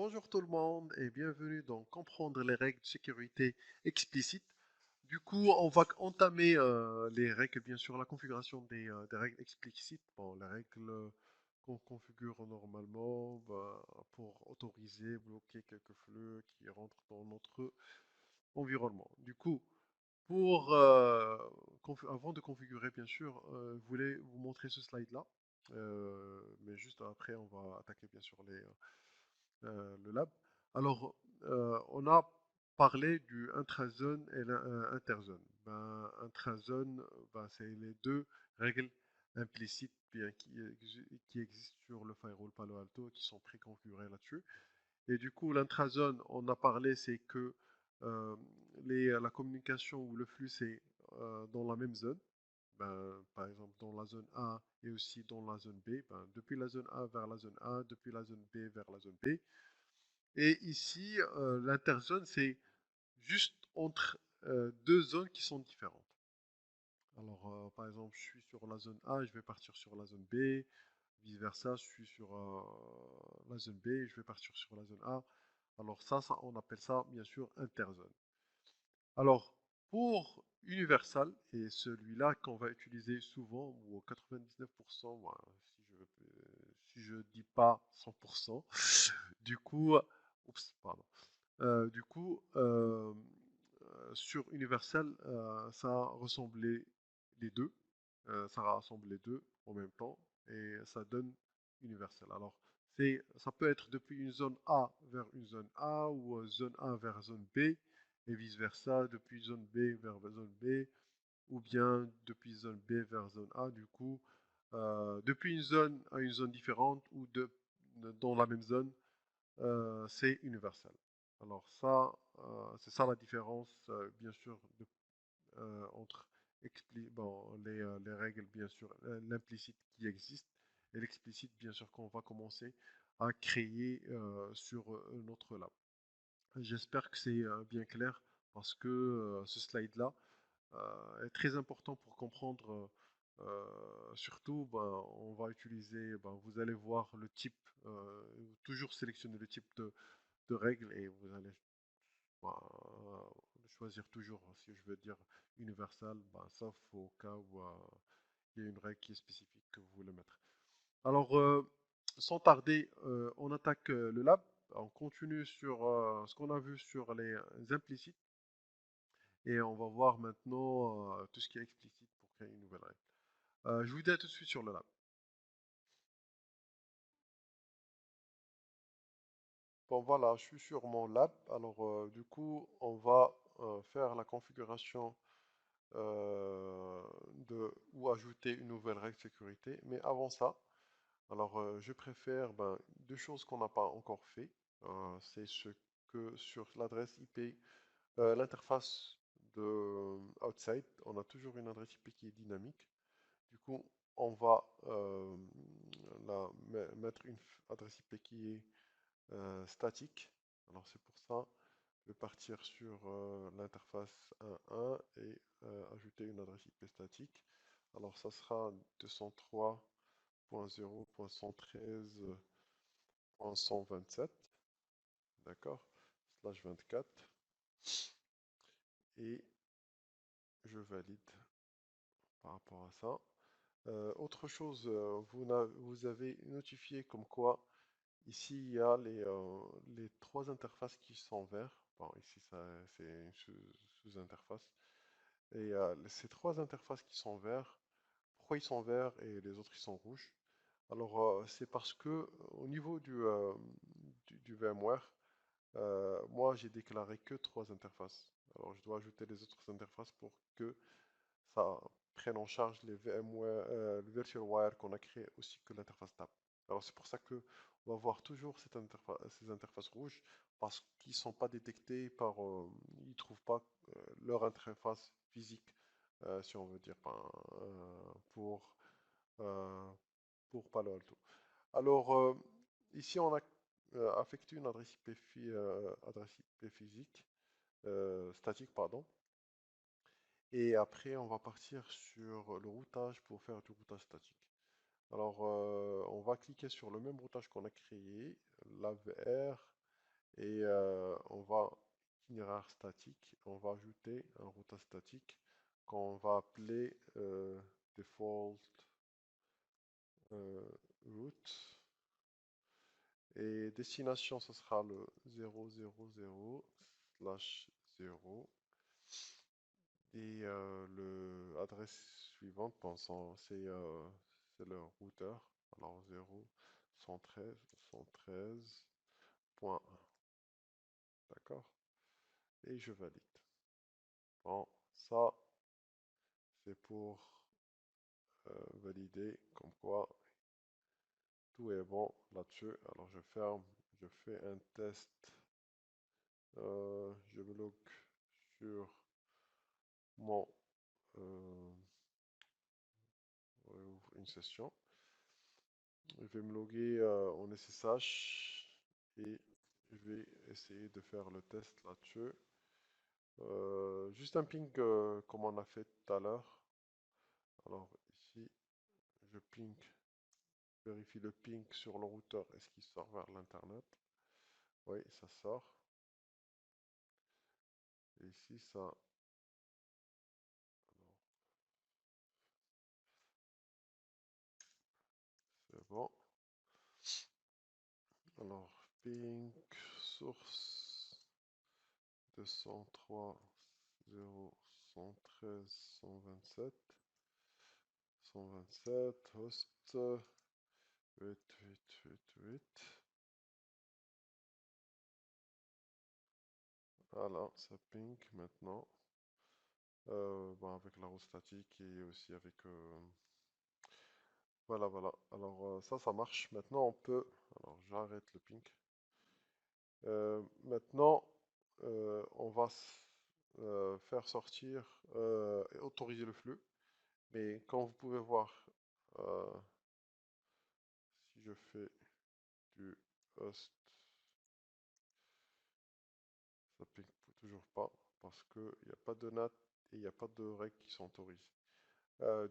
Bonjour tout le monde et bienvenue dans Comprendre les règles de sécurité explicites. Du coup, on va entamer les règles, bien sûr, la configuration des règles explicites. Bon, les règles qu'on configure normalement pour autoriser, bloquer quelques flux qui rentrent dans notre environnement. Du coup, pour, avant de configurer, bien sûr, je voulais vous montrer ce slide-là. Mais juste après, on va attaquer, bien sûr, le lab. Alors, on a parlé du intrazone et l'interzone. Ben, intrazone, ben, c'est les deux règles implicites bien, qui existent sur le firewall Palo Alto et qui sont préconfigurées là-dessus. Et du coup, l'intrazone, on a parlé, c'est que euh, la communication ou le flux, c'est dans la même zone. Ben, par exemple, dans la zone A et aussi dans la zone B. Ben, depuis la zone A vers la zone A, depuis la zone B vers la zone B. Et ici, l'interzone, c'est juste entre deux zones qui sont différentes. Alors, par exemple, je suis sur la zone A, je vais partir sur la zone B, vice-versa, je suis sur la zone B, je vais partir sur la zone A. Alors ça, on appelle ça, bien sûr, interzone. Alors, pour Universal, et celui-là qu'on va utiliser souvent, ou au 99%, moi, si je dis pas 100%, du coup, oups, pardon. Du coup, sur Universal, ça ressemblait les deux. Ça rassemble les deux en même temps et ça donne Universal. Alors, ça peut être depuis une zone A vers une zone A ou zone A vers zone B et vice-versa, depuis zone B vers zone B ou bien depuis zone B vers zone A. Du coup, depuis une zone à une zone différente ou dans la même zone, c'est universel. Alors ça, c'est ça la différence, bien sûr, entre les règles, bien sûr, l'implicite qui existe et l'explicite, bien sûr, qu'on va commencer à créer sur notre lab. J'espère que c'est bien clair parce que ce slide-là est très important pour comprendre. Surtout, ben, on va utiliser, ben, vous allez voir le type, toujours sélectionner le type de règles et vous allez ben, choisir toujours, si je veux dire universal, ben, sauf au cas où il y a une règle qui est spécifique que vous voulez mettre. Alors, sans tarder, on attaque le lab. On continue sur ce qu'on a vu sur les implicites et on va voir maintenant tout ce qui est explicite pour créer une nouvelle règle. Je vous dis à tout de suite sur le lab. Bon voilà, je suis sur mon lab. Alors du coup, on va faire la configuration ou ajouter une nouvelle règle sécurité. Mais avant ça, alors je préfère deux choses qu'on n'a pas encore fait. C'est ce que sur l'adresse IP, l'interface de Outside, on a toujours une adresse IP qui est dynamique. Du coup, on va mettre une adresse IP qui est statique. Alors c'est pour ça, je vais partir sur l'interface 1.1 et ajouter une adresse IP statique. Alors ça sera 203.0.113.127, d'accord, slash 24, et je valide par rapport à ça. Autre chose, vous avez notifié comme quoi ici il y a les trois interfaces qui sont verts. Bon, ici c'est une sous-interface. Et ces trois interfaces qui sont verts, pourquoi ils sont verts et les autres ils sont rouges? Alors c'est parce que au niveau du VMware, moi j'ai déclaré que trois interfaces. Alors je dois ajouter les autres interfaces pour que ça prenne en charge les VMware, le VirtualWire qu'on a créé aussi que l'interface TAP. Alors c'est pour ça que on va voir toujours ces interfaces rouges parce qu'ils ne sont pas détectés par, ils ne trouvent pas leur interface physique, si on veut dire, pour, euh, pour Palo Alto. Alors ici on a affecté une adresse IP physique, statique, pardon. Et après, on va partir sur le routage pour faire du routage statique. Alors, on va cliquer sur le même routage qu'on a créé, l'AVR, Et on va itinéraire statique, on va ajouter un routeur statique qu'on va appeler default route. Et destination, ce sera le 000/0. Et le adresse suivante, pensons, c'est le routeur. Alors 0, 113, 113.1. D'accord? Et je valide. Bon, ça, c'est pour valider comme quoi tout est bon là-dessus. Alors je ferme, je fais un test. Je me log sur mon ouvre une session. Je vais me loguer en SSH et je vais essayer de faire le test là-dessus. Juste un ping comme on a fait tout à l'heure. Alors ici, je ping, vérifie le ping sur le routeur. Est-ce qu'il sort vers l'Internet? Oui, ça sort. Et ici, ça... alors, c'est bon. Alors, ping, source 203.0.113.127. 127, host 8.8.8.8. Voilà, ça ping maintenant. Bon, avec la route statique et aussi avec... voilà, voilà. Alors ça marche. Maintenant, on peut... Alors, j'arrête le ping. Maintenant, on va faire sortir et autoriser le flux. Mais comme vous pouvez voir, euh, si je fais du host, ça pique toujours pas parce qu'il n'y a pas de NAT et il n'y a pas de règles qui sont autorisées.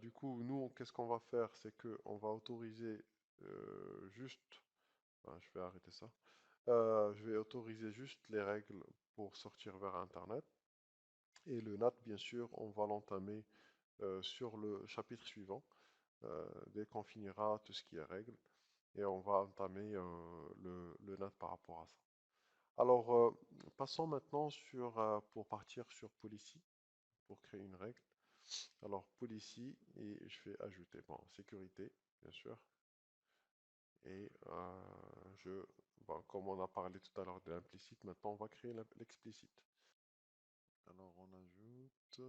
Du coup, nous, qu'est-ce qu'on va faire? C'est qu'on va autoriser juste, ben, je vais arrêter ça. Je vais autoriser juste les règles pour sortir vers Internet. Et le NAT, bien sûr, on va l'entamer sur le chapitre suivant, dès qu'on finira tout ce qui est règles. Et on va entamer le NAT par rapport à ça. Alors, passons maintenant pour partir sur Policy, pour créer une règle. Alors, Policy, et je vais ajouter, bon, sécurité, bien sûr. Et bon, comme on a parlé tout à l'heure de l'implicite, maintenant on va créer l'explicite. Alors, on ajoute.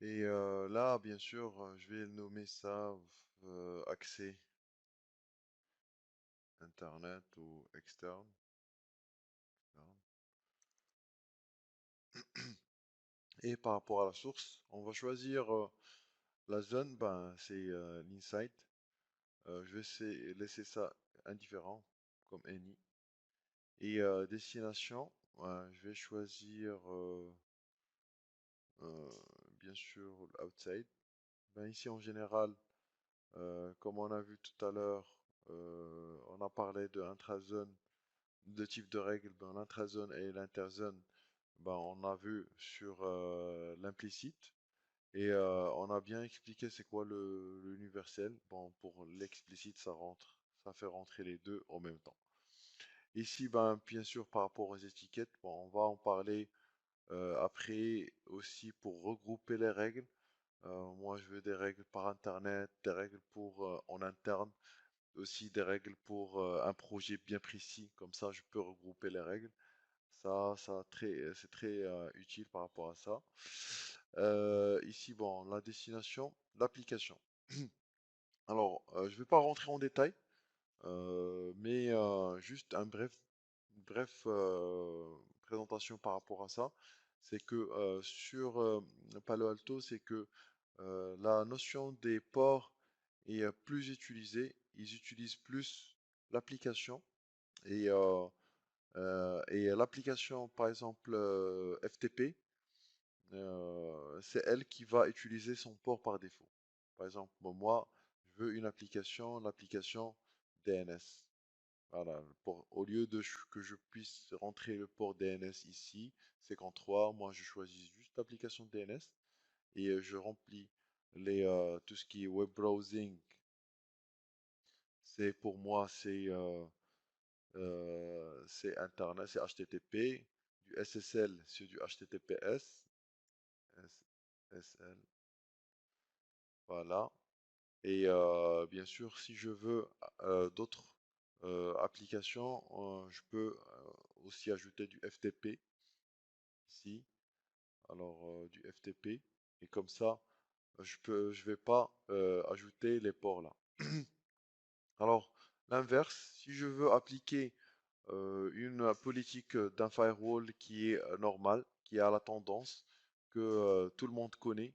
Et là, bien sûr, je vais nommer ça accès Internet ou externe. Et par rapport à la source, on va choisir la zone, ben, c'est l'inside. Je vais laisser ça indifférent, comme any. Et destination, je vais choisir bien sûr outside. Ben, ici en général, comme on a vu tout à l'heure, on a parlé de intrazone, de type de règles, ben, l'intrazone et l'interzone, ben, on a vu sur l'implicite. Et on a bien expliqué c'est quoi l'universel. Bon, pour l'explicite, ça fait rentrer les deux en même temps. Ici, ben, bien sûr, par rapport aux étiquettes, bon, on va en parler après aussi pour regrouper les règles. Moi, je veux des règles par Internet, des règles pour en interne, aussi des règles pour un projet bien précis. Comme ça, je peux regrouper les règles. C'est très utile par rapport à ça. Ici, bon, la destination, l'application. Alors, je ne vais pas rentrer en détail, mais juste une bref présentation par rapport à ça. C'est que sur Palo Alto, c'est que la notion des ports est plus utilisée. Ils utilisent plus l'application et l'application, par exemple FTP, c'est elle qui va utiliser son port par défaut. Par exemple, moi, je veux une application, l'application DNS. Voilà, au lieu que je puisse rentrer le port DNS ici, 53, moi je choisis juste l'application DNS et je remplis tout ce qui est web browsing. C'est pour moi, c'est Internet, c'est HTTP. Du SSL, c'est du HTTPS. SSL, voilà. Et bien sûr, si je veux d'autres applications, je peux aussi ajouter du FTP ici. Alors du FTP. Et comme ça, je vais pas ajouter les ports là. Alors, l'inverse, si je veux appliquer une politique d'un firewall qui est normale, qui a la tendance que tout le monde connaît,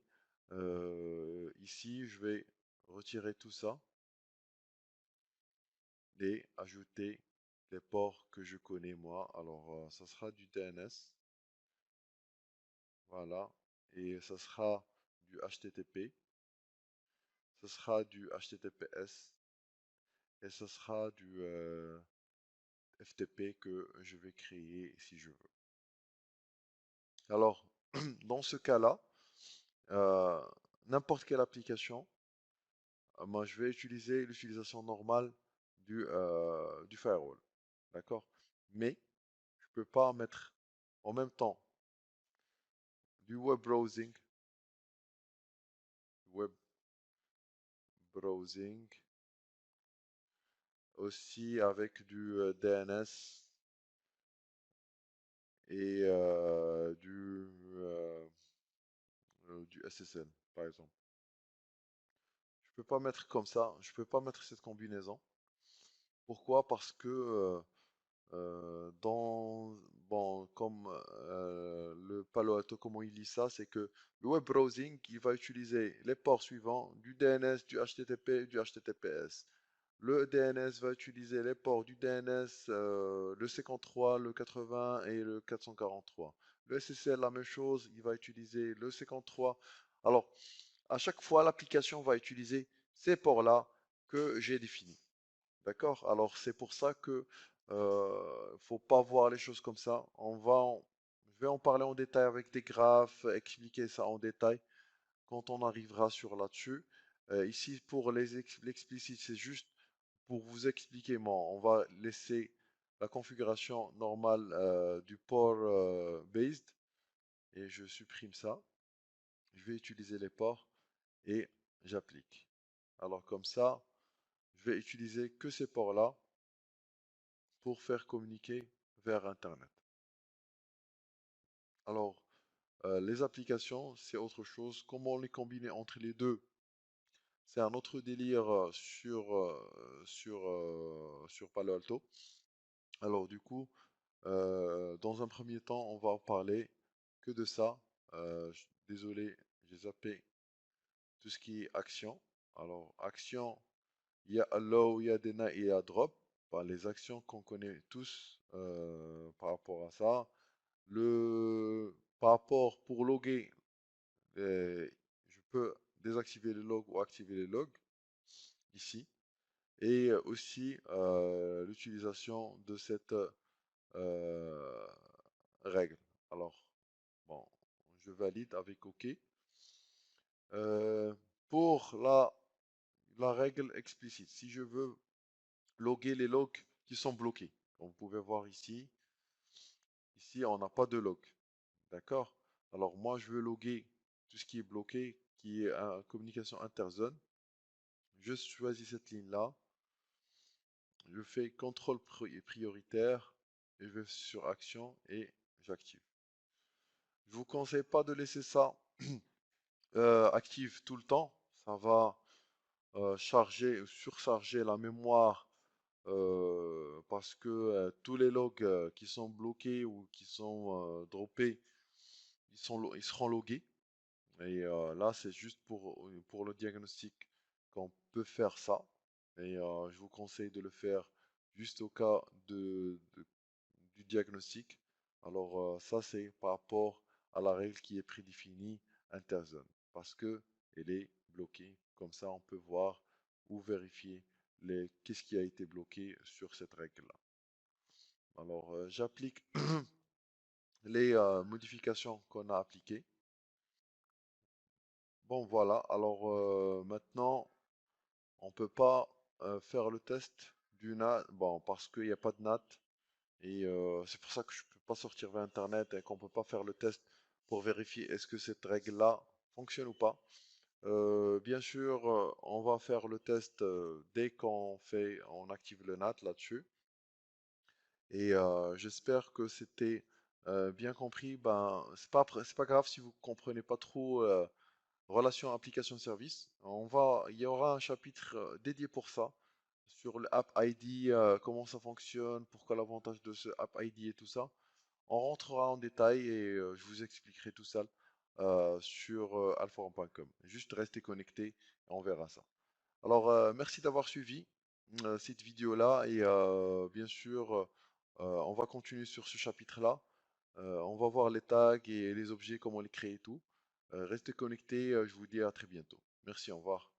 ici, je vais retirer tout ça et ajouter les ports que je connais moi. Alors, ça sera du DNS, voilà, et ça sera du HTTP, ce sera du HTTPS et ce sera du FTP que je vais créer si je veux. Alors, dans ce cas-là, euh, n'importe quelle application, moi je vais utiliser l'utilisation normale du firewall. D'accord? Mais je ne peux pas mettre en même temps du web browsing aussi avec du DNS et du SSL, par exemple. Je peux pas mettre comme ça, je peux pas mettre cette combinaison. Pourquoi? Parce que dans, bon, comme le Palo Alto, comment il lit ça, c'est que le web browsing, il va utiliser les ports suivants, du DNS, du HTTP, du HTTPS. Le DNS va utiliser les ports du DNS, le 53, le 80 et le 443. Le SSL, la même chose, il va utiliser le 53. Alors, à chaque fois, l'application va utiliser ces ports-là que j'ai définis. D'accord? Alors c'est pour ça que faut pas voir les choses comme ça. Je vais en parler en détail avec des graphes, expliquer ça en détail quand on arrivera sur là-dessus. Ici pour l'explicite, c'est juste pour vous expliquer. Bon, on va laisser la configuration normale du port based et je supprime ça. Je vais utiliser les ports et j'applique. Alors comme ça, je vais utiliser que ces ports-là pour faire communiquer vers Internet. Alors, les applications, c'est autre chose. Comment les combiner entre les deux? C'est un autre délire sur Palo Alto. Alors, du coup, dans un premier temps, on va en parler que de ça. Désolé, j'ai zappé tout ce qui est action. Alors, action, il y a allow, il y a deny et il y a drop. Bah, les actions qu'on connaît tous par rapport à ça. Par rapport pour loguer, je peux désactiver les logs ou activer les logs ici. Et aussi l'utilisation de cette euh, règle. Alors, bon, je valide avec OK. Euh, pour la règle explicite, si je veux loguer les logs qui sont bloqués, comme vous pouvez voir ici on n'a pas de log. D'accord? Alors moi, je veux loguer tout ce qui est bloqué, qui est communication interzone. Je choisis cette ligne-là. Je fais contrôle prioritaire et je vais sur action et j'active. Je vous conseille pas de laisser ça active tout le temps. Ça va charger, surcharger la mémoire parce que tous les logs qui sont bloqués ou qui sont droppés, ils seront logués. Et là, c'est juste pour le diagnostic qu'on peut faire ça. Et je vous conseille de le faire juste au cas du diagnostic. Alors ça, c'est par rapport à la règle qui est prédéfinie interzone. Parce que elle est bloquée. Comme ça, on peut voir ou vérifier qu'est-ce qui a été bloqué sur cette règle-là. Alors, j'applique les modifications qu'on a appliquées. Bon, voilà. Alors, maintenant, on peut pas faire le test du NAT. Bon, parce qu'il n'y a pas de NAT. Et c'est pour ça que je peux pas sortir vers Internet et qu'on peut pas faire le test pour vérifier est-ce que cette règle-là fonctionne ou pas. Bien sûr, on va faire le test dès on active le NAT là-dessus. Et j'espère que c'était bien compris. Ben, c'est pas grave si vous comprenez pas trop relation application-service. Il y aura un chapitre dédié pour ça, sur le App ID, comment ça fonctionne, pourquoi l'avantage de ce App ID et tout ça. On rentrera en détail et je vous expliquerai tout ça sur alforum.com. Juste restez connectés et on verra ça. Alors, merci d'avoir suivi cette vidéo-là et bien sûr, on va continuer sur ce chapitre-là. On va voir les tags et les objets, comment les créer et tout. Restez connectés, je vous dis à très bientôt. Merci, au revoir.